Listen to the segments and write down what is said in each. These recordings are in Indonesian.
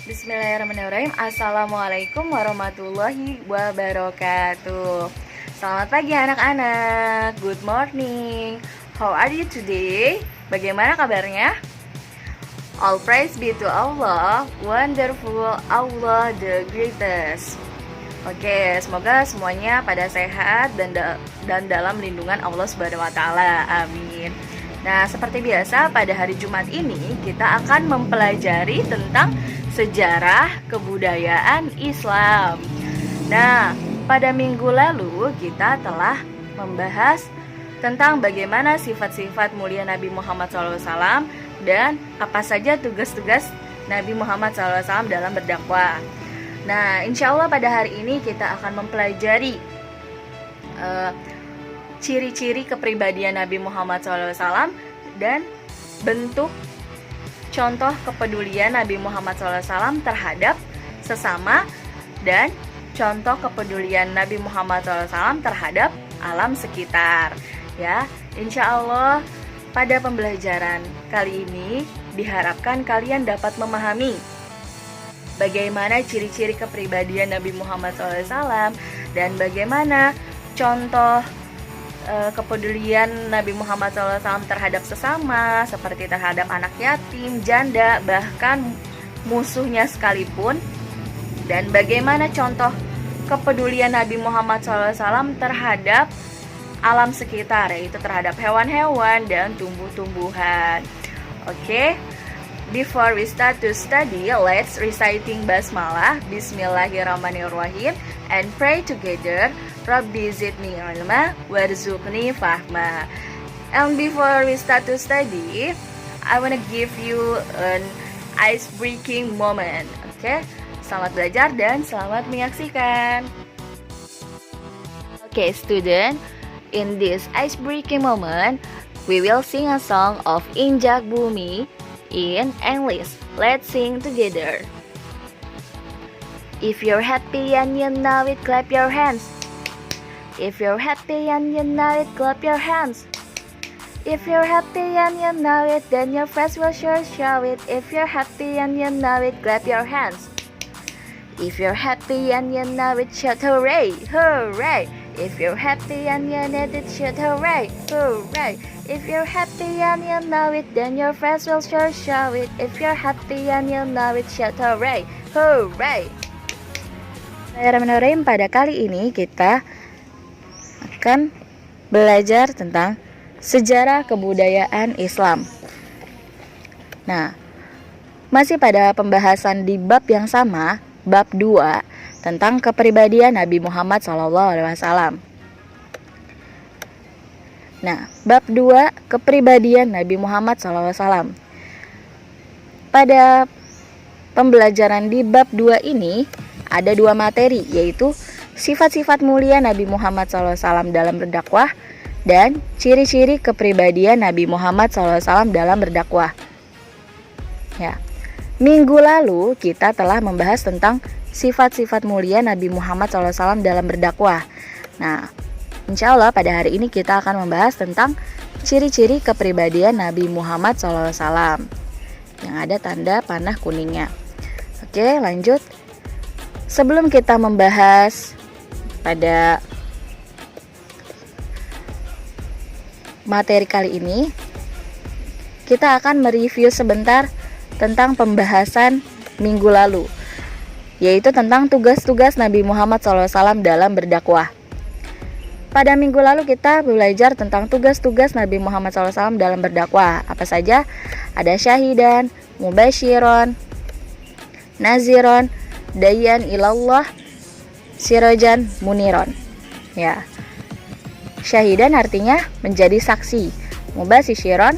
Bismillahirrahmanirrahim. Assalamualaikum warahmatullahi wabarakatuh. Selamat pagi anak-anak. Good morning. How are you today? Bagaimana kabarnya? All praise be to Allah, wonderful Allah the greatest. Oke, semoga semuanya pada sehat dan dalam lindungan Allah Subhanahu wa taala. Amin. Nah, seperti biasa pada hari Jumat ini kita akan mempelajari tentang sejarah kebudayaan Islam. Nah, pada minggu lalu kita telah membahas tentang bagaimana sifat-sifat mulia Nabi Muhammad SAW dan apa saja tugas-tugas Nabi Muhammad SAW dalam berdakwah. Nah, insya Allah pada hari ini kita akan mempelajari ciri-ciri kepribadian Nabi Muhammad SAW dan bentuk contoh kepedulian Nabi Muhammad SAW terhadap sesama dan contoh kepedulian Nabi Muhammad SAW terhadap alam sekitar. Ya, insya Allah pada pembelajaran kali ini diharapkan kalian dapat memahami bagaimana ciri-ciri kepribadian Nabi Muhammad SAW dan bagaimana contoh kepedulian Nabi Muhammad SAW terhadap sesama, seperti terhadap anak yatim, janda, bahkan musuhnya sekalipun. Dan bagaimana contoh kepedulian Nabi Muhammad SAW terhadap alam sekitar, yaitu terhadap hewan-hewan dan tumbuh-tumbuhan. Oke, before we start to study, let's reciting basmalah, Bismillahirrahmanirrahim, and pray together. Rabbi zidni ilma warzuqni fahma. And before we start to study, I want to give you an ice-breaking moment. Okay? Selamat belajar dan selamat menyaksikan. Okay, student, in this ice-breaking moment, we will sing a song of Injak Bumi in English. Let's sing together. If you're happy and you know it, clap your hands. If you're happy and you know it, clap your hands. If you're happy and you know it, then your friends will sure show it. If you're happy and you know it, clap your hands. If you're happy and you know it, shout hooray, hooray. If you're happy and you know it, shout hooray, hooray. If you're happy and you know it, then your friends will sure show it. If you're happy and you know it, shout hooray, hooray. Bismillahirrahmanirrahim. Pada kali ini kita akan belajar tentang sejarah kebudayaan Islam. Nah, masih pada pembahasan di bab yang sama, bab 2 tentang kepribadian Nabi Muhammad SAW. Nah, bab 2 kepribadian Nabi Muhammad SAW. Pada pembelajaran di bab 2 ini ada 2 materi, yaitu sifat-sifat mulia Nabi Muhammad SAW dalam berdakwah dan ciri-ciri kepribadian Nabi Muhammad SAW dalam berdakwah. Ya, minggu lalu kita telah membahas tentang sifat-sifat mulia Nabi Muhammad SAW dalam berdakwah. Nah, insya Allah pada hari ini kita akan membahas tentang ciri-ciri kepribadian Nabi Muhammad SAW yang ada tanda panah kuningnya. Oke, lanjut. Sebelum kita membahas pada materi kali ini, kita akan mereview sebentar tentang pembahasan minggu lalu, yaitu tentang tugas-tugas Nabi Muhammad SAW dalam berdakwah. Pada minggu lalu kita belajar tentang tugas-tugas Nabi Muhammad SAW dalam berdakwah. Apa saja? Ada syahidan, mubasyiron, naziron, dayan ilallah, sirojan muniron. Ya, syahidan artinya menjadi saksi. Mubasyiron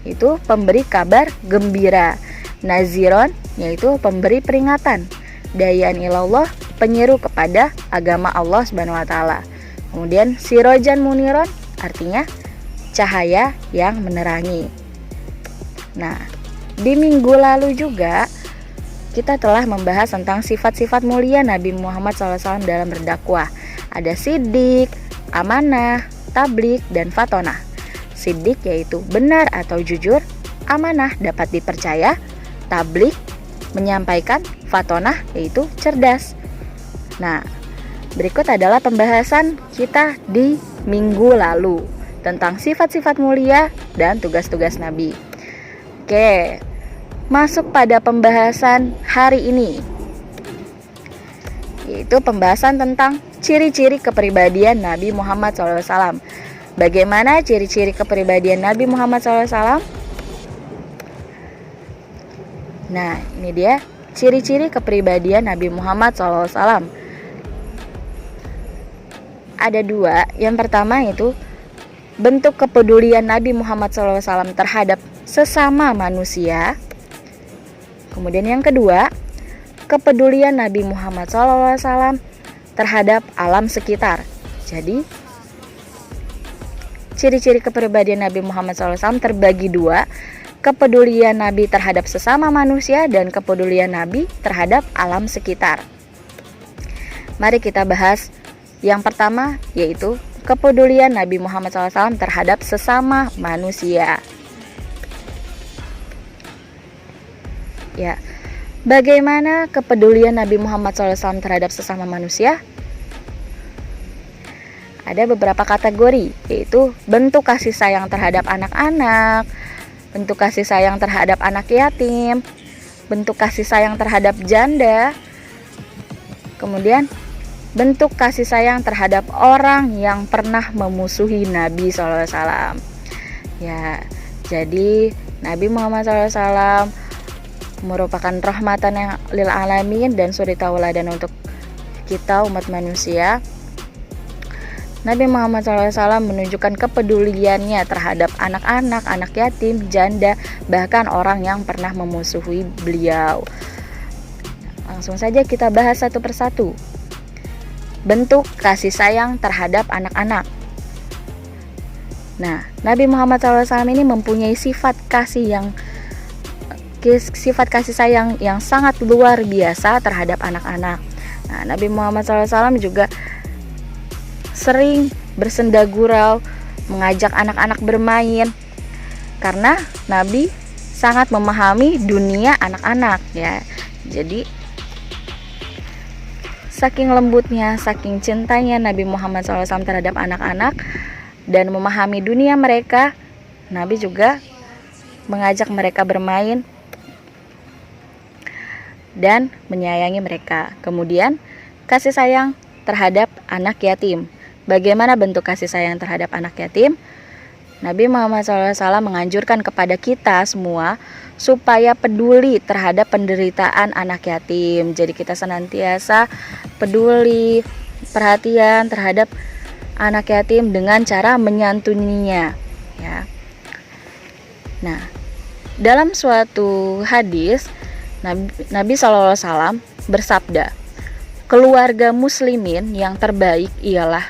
itu pemberi kabar gembira. Naziron yaitu pemberi peringatan. Dayan ilallah penyeru kepada agama Allah Subhanahu wa taala. Kemudian sirojan muniron artinya cahaya yang menerangi. Nah, di minggu lalu juga kita telah membahas tentang sifat-sifat mulia Nabi Muhammad SAW dalam berdakwah. Ada siddiq, amanah, tablik, dan fatonah. Siddiq yaitu benar atau jujur, amanah dapat dipercaya, tablik menyampaikan fatonah, yaitu cerdas. Nah, berikut adalah pembahasan kita di minggu lalu tentang sifat-sifat mulia dan tugas-tugas Nabi. Oke, masuk pada pembahasan hari ini, yaitu pembahasan tentang ciri-ciri kepribadian Nabi Muhammad SAW. Bagaimana ciri-ciri kepribadian Nabi Muhammad SAW? Nah, ini dia ciri-ciri kepribadian Nabi Muhammad SAW. Ada dua. Yang pertama itu bentuk kepedulian Nabi Muhammad SAW terhadap sesama manusia. Kemudian yang kedua, kepedulian Nabi Muhammad SAW terhadap alam sekitar. Jadi, ciri-ciri kepribadian Nabi Muhammad SAW terbagi dua, kepedulian Nabi terhadap sesama manusia dan kepedulian Nabi terhadap alam sekitar. Mari kita bahas yang pertama, yaitu kepedulian Nabi Muhammad SAW terhadap sesama manusia. Ya, bagaimana kepedulian Nabi Muhammad SAW terhadap sesama manusia? Ada beberapa kategori, yaitu bentuk kasih sayang terhadap anak-anak, bentuk kasih sayang terhadap anak yatim, bentuk kasih sayang terhadap janda, kemudian bentuk kasih sayang terhadap orang yang pernah memusuhi Nabi SAW. Ya, jadi Nabi Muhammad SAW merupakan rahmatan yang lil alamin dan suri tauladan untuk kita umat manusia. Nabi Muhammad SAW menunjukkan kepeduliannya terhadap anak-anak, anak yatim, janda, bahkan orang yang pernah memusuhi beliau. Langsung saja kita bahas satu persatu. Bentuk kasih sayang terhadap anak-anak. Nah, Nabi Muhammad SAW ini mempunyai sifat kasih sayang yang sangat luar biasa terhadap anak-anak. Nah, Nabi Muhammad SAW juga sering bersenda gurau, mengajak anak-anak bermain, karena Nabi sangat memahami dunia anak-anak, ya. Jadi saking lembutnya, saking cintanya Nabi Muhammad SAW terhadap anak-anak dan memahami dunia mereka, Nabi juga mengajak mereka bermain dan menyayangi mereka. Kemudian kasih sayang terhadap anak yatim. Bagaimana bentuk kasih sayang terhadap anak yatim? Nabi Muhammad SAW menganjurkan kepada kita semua supaya peduli terhadap penderitaan anak yatim. Jadi kita senantiasa peduli, perhatian terhadap anak yatim dengan cara menyantuninya, ya. Nah, dalam suatu hadis Nabi SAW bersabda, keluarga muslimin yang terbaik ialah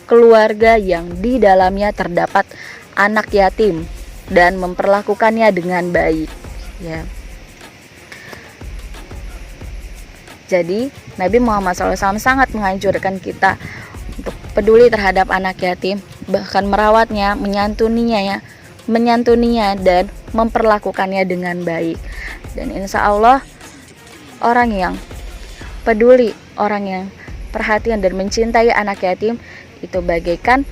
keluarga yang di dalamnya terdapat anak yatim dan memperlakukannya dengan baik, ya. Jadi Nabi Muhammad SAW sangat menganjurkan kita untuk peduli terhadap anak yatim, bahkan merawatnya, menyantuninya dan memperlakukannya dengan baik. Dan insya Allah orang yang peduli, orang yang perhatian dan mencintai anak yatim itu bagaikan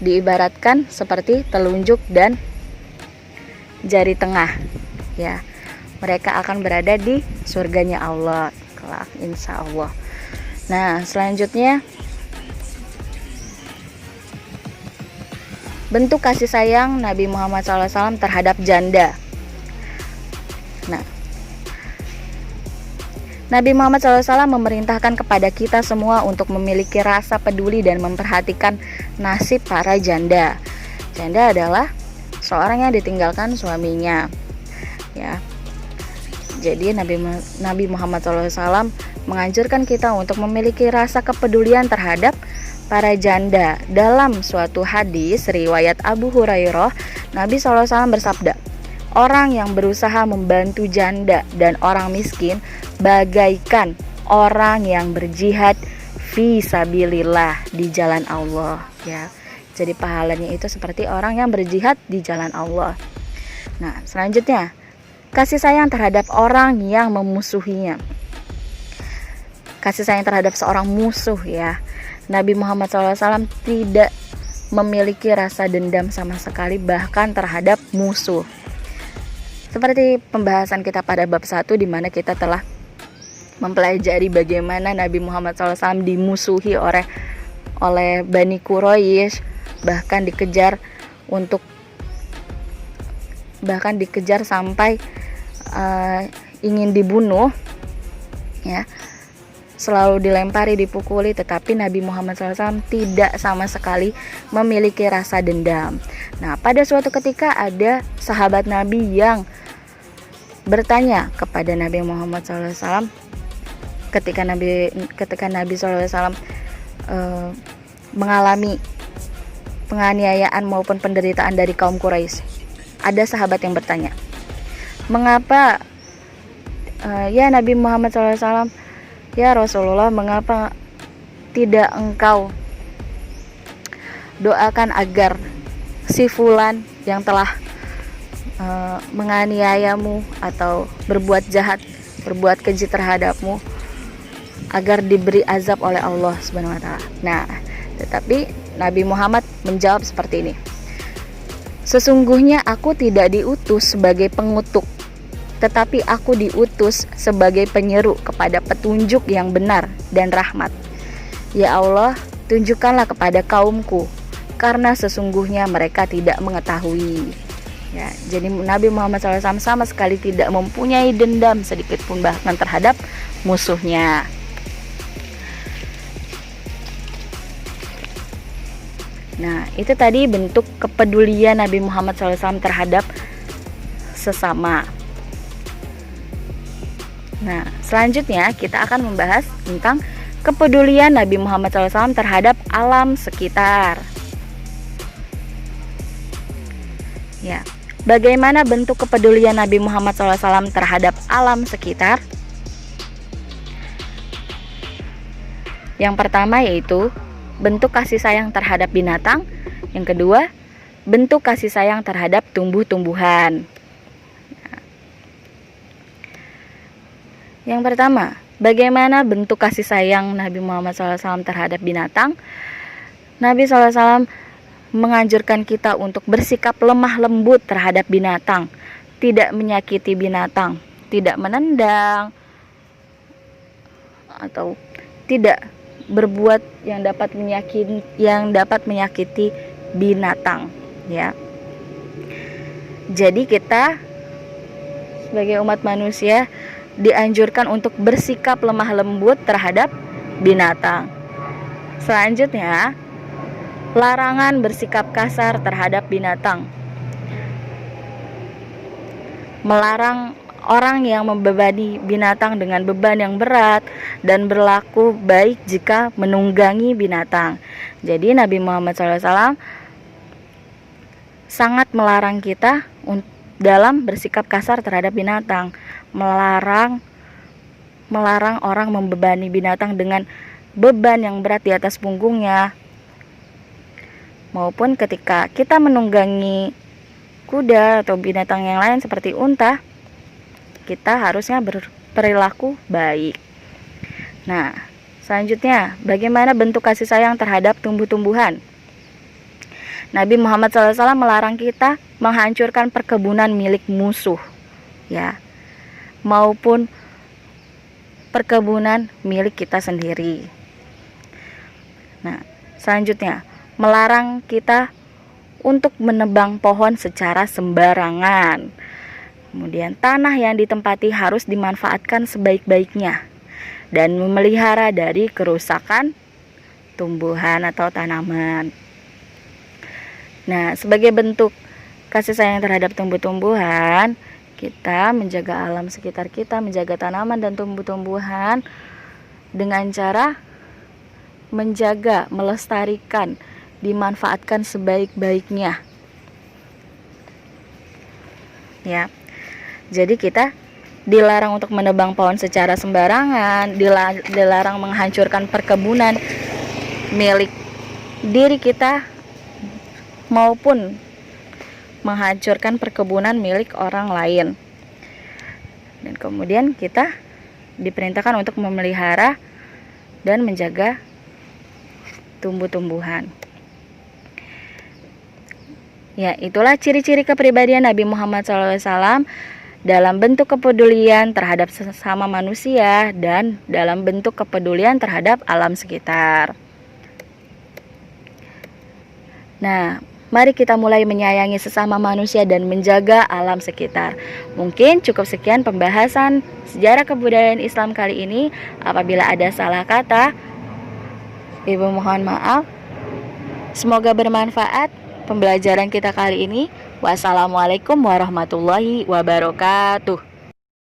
diibaratkan seperti telunjuk dan jari tengah, ya. Mereka akan berada di surganya Allah kelak, insya Allah. Nah, selanjutnya bentuk kasih sayang Nabi Muhammad SAW terhadap janda. Nah, Nabi Muhammad SAW memerintahkan kepada kita semua untuk memiliki rasa peduli dan memperhatikan nasib para janda. Janda adalah seorang yang ditinggalkan suaminya, ya. Jadi Nabi Muhammad SAW menganjurkan kita untuk memiliki rasa kepedulian terhadap para janda. Dalam suatu hadis riwayat Abu Hurairah, Nabi SAW bersabda, orang yang berusaha membantu janda dan orang miskin bagaikan orang yang berjihad fi sabilillah, di jalan Allah, ya. Jadi pahalanya itu seperti orang yang berjihad di jalan Allah. Nah, selanjutnya kasih sayang terhadap orang yang memusuhinya. Kasih sayang terhadap seorang musuh ya. Nabi Muhammad SAW tidak memiliki rasa dendam sama sekali, bahkan terhadap musuh. Seperti pembahasan kita pada bab 1, di mana kita telah mempelajari bagaimana Nabi Muhammad SAW dimusuhi oleh Bani Quraisy, bahkan dikejar sampai ingin dibunuh ya, selalu dilempari, dipukuli, tetapi Nabi Muhammad SAW tidak sama sekali memiliki rasa dendam. Nah, pada suatu ketika ada sahabat Nabi yang bertanya kepada Nabi Muhammad SAW ketika Nabi SAW mengalami penganiayaan maupun penderitaan dari kaum Quraisy. Ada sahabat yang bertanya, mengapa ya Nabi Muhammad SAW, ya Rasulullah, mengapa tidak engkau doakan agar si fulan yang telah menganiayamu atau berbuat jahat, berbuat keji terhadapmu, agar diberi azab oleh Allah Subhanahu wa taala. Nah, tetapi Nabi Muhammad menjawab seperti ini. Sesungguhnya aku tidak diutus sebagai pengutuk, tetapi aku diutus sebagai penyeru kepada petunjuk yang benar dan rahmat. Ya Allah, tunjukkanlah kepada kaumku, karena sesungguhnya mereka tidak mengetahui. Ya, jadi Nabi Muhammad SAW sama sekali tidak mempunyai dendam sedikit pun, bahkan terhadap musuhnya. Nah, itu tadi bentuk kepedulian Nabi Muhammad SAW terhadap sesama. Nah, selanjutnya kita akan membahas tentang kepedulian Nabi Muhammad SAW terhadap alam sekitar. Ya, bagaimana bentuk kepedulian Nabi Muhammad SAW terhadap alam sekitar? Yang pertama yaitu bentuk kasih sayang terhadap binatang. Yang kedua, bentuk kasih sayang terhadap tumbuh-tumbuhan. Yang pertama, bagaimana bentuk kasih sayang Nabi Muhammad SAW terhadap binatang? Nabi SAW menganjurkan kita untuk bersikap lemah lembut terhadap binatang, tidak menyakiti binatang, tidak menendang, atau tidak berbuat yang dapat menyakiti binatang ya. Jadi kita sebagai umat manusia dianjurkan untuk bersikap lemah lembut terhadap binatang. Selanjutnya, larangan bersikap kasar terhadap binatang. Melarang orang yang membebani binatang dengan beban yang berat dan berlaku baik jika menunggangi binatang. Jadi Nabi Muhammad SAW sangat melarang kita dalam bersikap kasar terhadap binatang. Melarang orang membebani binatang dengan beban yang berat di atas punggungnya. Maupun ketika kita menunggangi kuda atau binatang yang lain seperti unta, kita harusnya berperilaku baik. Nah, selanjutnya, bagaimana bentuk kasih sayang terhadap tumbuh-tumbuhan? Nabi Muhammad SAW melarang kita menghancurkan perkebunan milik musuh, ya, maupun perkebunan milik kita sendiri. Nah, selanjutnya, melarang kita untuk menebang pohon secara sembarangan. Kemudian tanah yang ditempati harus dimanfaatkan sebaik-baiknya dan memelihara dari kerusakan tumbuhan atau tanaman. Nah, sebagai bentuk kasih sayang terhadap tumbuh-tumbuhan, kita menjaga alam sekitar kita, menjaga tanaman dan tumbuh-tumbuhan dengan cara menjaga, melestarikan, dimanfaatkan sebaik-baiknya. Ya. Jadi kita dilarang untuk menebang pohon secara sembarangan, dilarang menghancurkan perkebunan milik diri kita maupun menghancurkan perkebunan milik orang lain. Dan kemudian kita diperintahkan untuk memelihara dan menjaga tumbuh-tumbuhan. Ya, itulah ciri-ciri kepribadian Nabi Muhammad SAW dalam bentuk kepedulian terhadap sesama manusia dan dalam bentuk kepedulian terhadap alam sekitar. Nah, mari kita mulai menyayangi sesama manusia dan menjaga alam sekitar. Mungkin cukup sekian pembahasan sejarah kebudayaan Islam kali ini. Apabila ada salah kata, Ibu mohon maaf. Semoga bermanfaat pembelajaran kita kali ini. Wassalamualaikum warahmatullahi wabarakatuh.